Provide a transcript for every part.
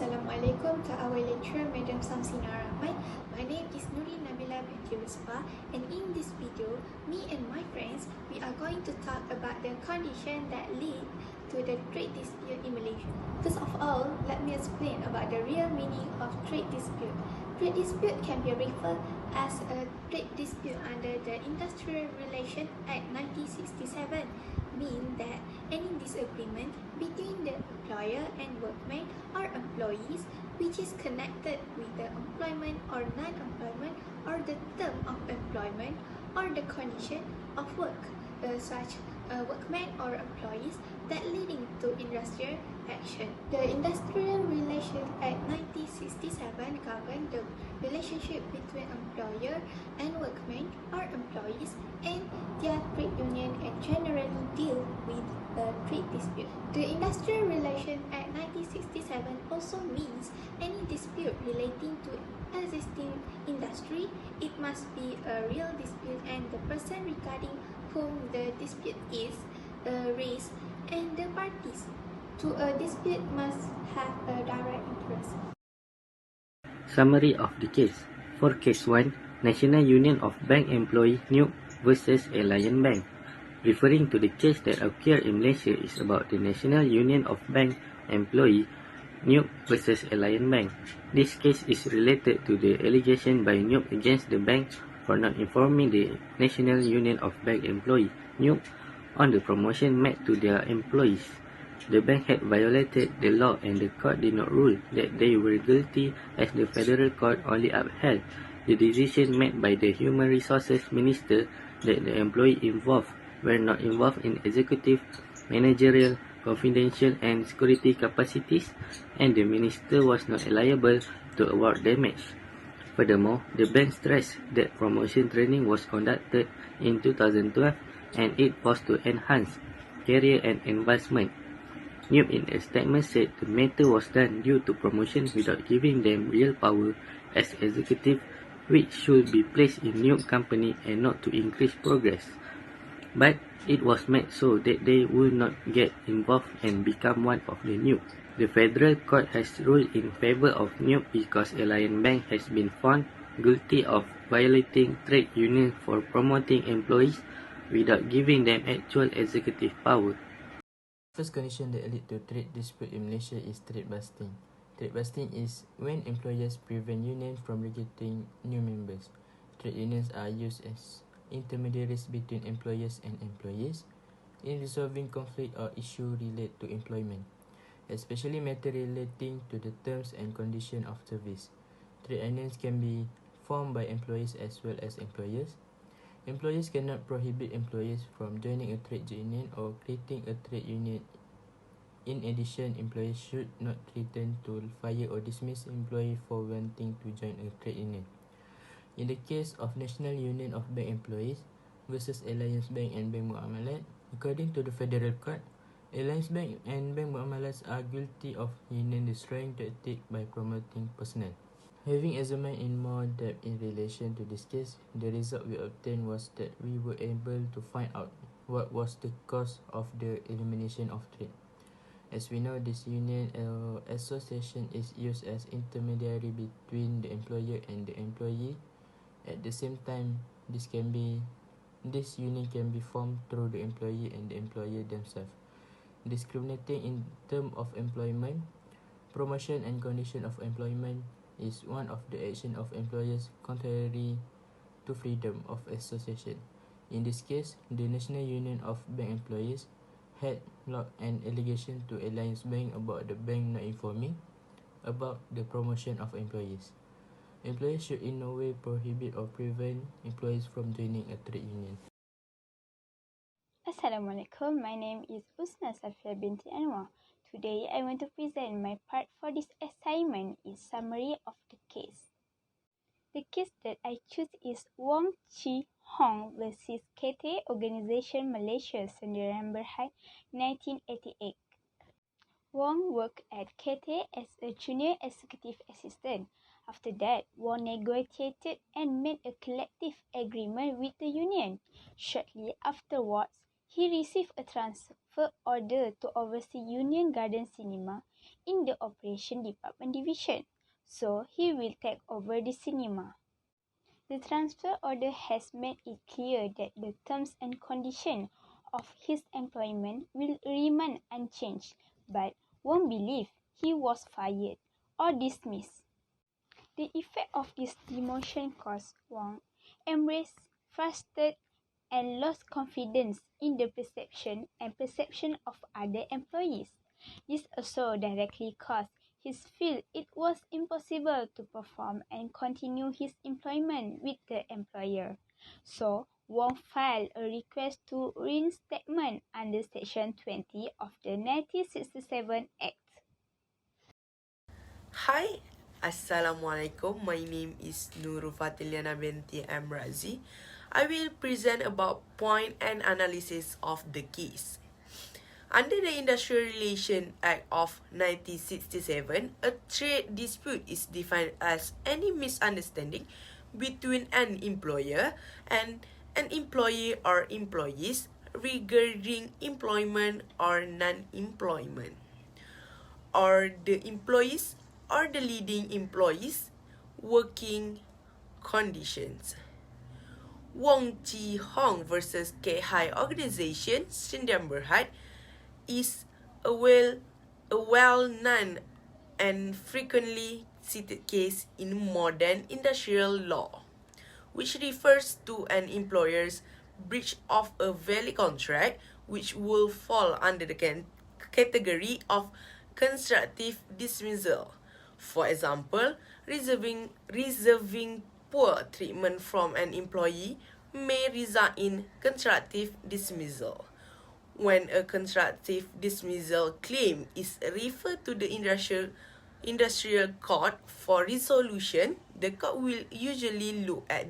Assalamualaikum to our lecturer, Madam Samsina Rahman. My name is Nuri Nabila binti Ruspa, and in this video, me and my friends, we are going to talk about the condition that lead to the trade dispute in Malaysia. First of all, let me explain about the real meaning of trade dispute. Trade dispute can be referred as a trade dispute under the Industrial Relations Act 1967, mean that any disagreement between the employer and workmen or employees which is connected with the employment or non-employment or the term of employment or the condition of work, such workmen or employees that leading to industrial action. The Industrial Relations Act 1967 govern the relationship between employer and workmen or employees and their trade union and generally deal with a trade dispute. The Industrial Relations Act 1967 also means any dispute relating to existing industry, it must be a real dispute and the person regarding whom the dispute is raised and the parties to a dispute must have a direct interest. Summary of the case. For case 1, National Union of Bank Employee NUB versus Alliance Bank. Referring to the case that occurred in Malaysia is about the National Union of Bank Employee NUB versus Alliance Bank. This case is related to the allegation by NUB against the bank for not informing the National Union of Bank Employee NUB on the promotion made to their employees. The bank had violated the law and the court did not rule that they were guilty as the federal court only upheld the decision made by the Human Resources Minister that the employee involved were not involved in executive, managerial, confidential and security capacities and the minister was not liable to award damage. Furthermore, the bank stressed that promotion training was conducted in 2012 and it was to enhance career and advancement. NUB in a statement said the matter was done due to promotion without giving them real power as executive, which should be placed in NUB company and not to increase progress. But it was made so that they would not get involved and become one of the NUB. The federal court has ruled in favor of NUB because Alliance Bank has been found guilty of violating trade unions for promoting employees without giving them actual executive power. First condition that lead to trade dispute in Malaysia is trade busting. Trade busting is when employers prevent unions from recruiting new members. Trade unions are used as intermediaries between employers and employees in resolving conflict or issue related to employment, especially matter relating to the terms and conditions of service. Trade unions can be formed by employees as well as employers. Employers cannot prohibit employees from joining a trade union or creating a trade union. In addition, employers should not threaten to fire or dismiss employees for wanting to join a trade union. In the case of National Union of Bank Employees versus Alliance Bank and Bank Muamalat, according to the Federal Court, Alliance Bank and Bank Muamalat are guilty of union destroying tactic by promoting personnel. Having examined in more depth in relation to this case, the result we obtained was that we were able to find out what was the cause of the elimination of trade. As we know, this union association is used as intermediary between the employer and the employee. At the same time, this union can be formed through the employee and the employer themselves. Discriminating in terms of employment, promotion and condition of employment is one of the action of employers contrary to freedom of association. In this case, the National Union of Bank Employees had logged an allegation to Alliance Bank about the bank not informing about the promotion of employees. Employers should in no way prohibit or prevent employees from joining a trade union. Assalamualaikum, my name is Usna Safia binti Anwar. Today, I want to present my part for this assignment is summary of the case. The case that I choose is Wong Chi Hong versus KT Organisation Malaysia, Sdn. 1988. Wong worked at KT as a junior executive assistant. After that, Wong negotiated and made a collective agreement with the union. Shortly afterwards, he received a transfer order to oversee Union Garden Cinema in the operation department division, so he will take over the cinema. The transfer order has made it clear that the terms and conditions of his employment will remain unchanged, but won't believe he was fired or dismissed. The effect of this demotion caused Wang embrace, frustrated, and lost confidence in the perception of other employees. This also directly caused his feel it was impossible to perform and continue his employment with the employer. So Wong filed a request to reinstatement under Section 20 of the 1967 Act. Hi, Assalamualaikum. My name is Nurul Fatiliana binti Amrazi. I will present about point and analysis of the case. Under the Industrial Relations Act of 1967, a trade dispute is defined as any misunderstanding between an employer and an employee or employees regarding employment or non-employment, or the employees or the leading employees' working conditions. Wong Chi Hong versus K-High Organization, Sdn Bhd, is a well-known and frequently cited case in modern industrial law, which refers to an employer's breach of a valid contract, which will fall under the category of constructive dismissal. For example, reserving poor treatment from an employee may result in constructive dismissal. When a constructive dismissal claim is referred to the industrial court for resolution, the court will usually look at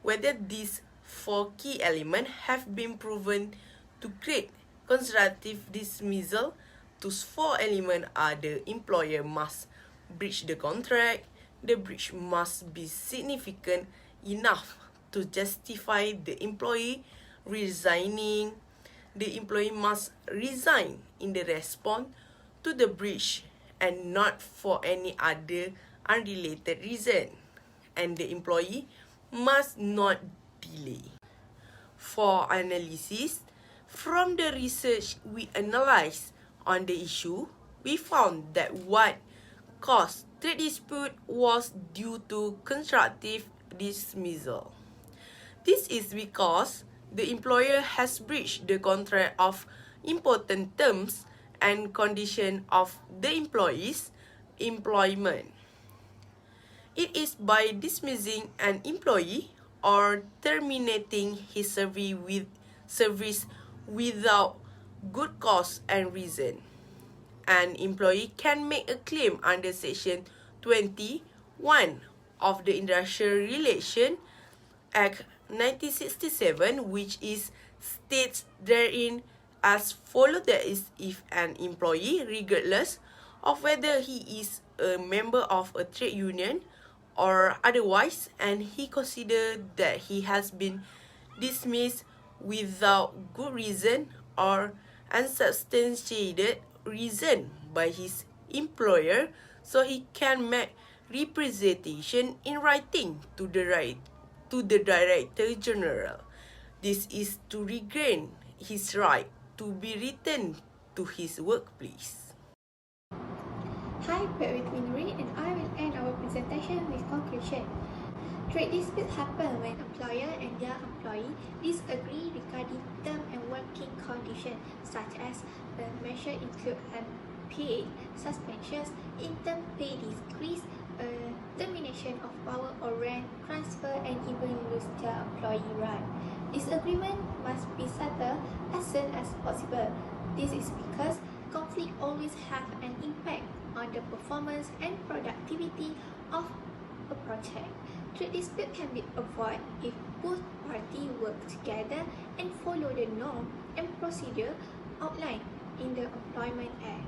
whether these four key elements have been proven to create constructive dismissal. Those four elements are: the employer must breach the contract, the breach must be significant enough to justify the employee resigning, the employee must resign in the response to the breach and not for any other unrelated reason, and the employee must not delay. For analysis, from the research we analysed on the issue, we found that what caused trade dispute was due to constructive dismissal. This is because the employer has breached the contract of important terms and conditions of the employee's employment. It is by dismissing an employee or terminating his service without good cause and reason. An employee can make a claim under Section 21 of the Industrial Relations Act 1967, which states therein as follows: that is, if an employee, regardless of whether he is a member of a trade union or otherwise, and he considers that he has been dismissed without good reason or unsubstantiated reason by his employer, so he can make representation in writing to the Director General. This is to regain his right to be returned to his workplace. Hi, bear with me Nuri, and I will end our presentation with conclusion. Trade disputes happen when employer and their employee disagree regarding term and working conditions, such as the measure include unpaid suspensions, interim pay decrease, termination of power or rent transfer, and even lose their employee right. Disagreement must be settled as soon as possible. This is because conflict always have an impact on the performance and productivity of a project. Trade dispute can be avoided if both parties work together and follow the norm and procedure outlined in the Employment Act.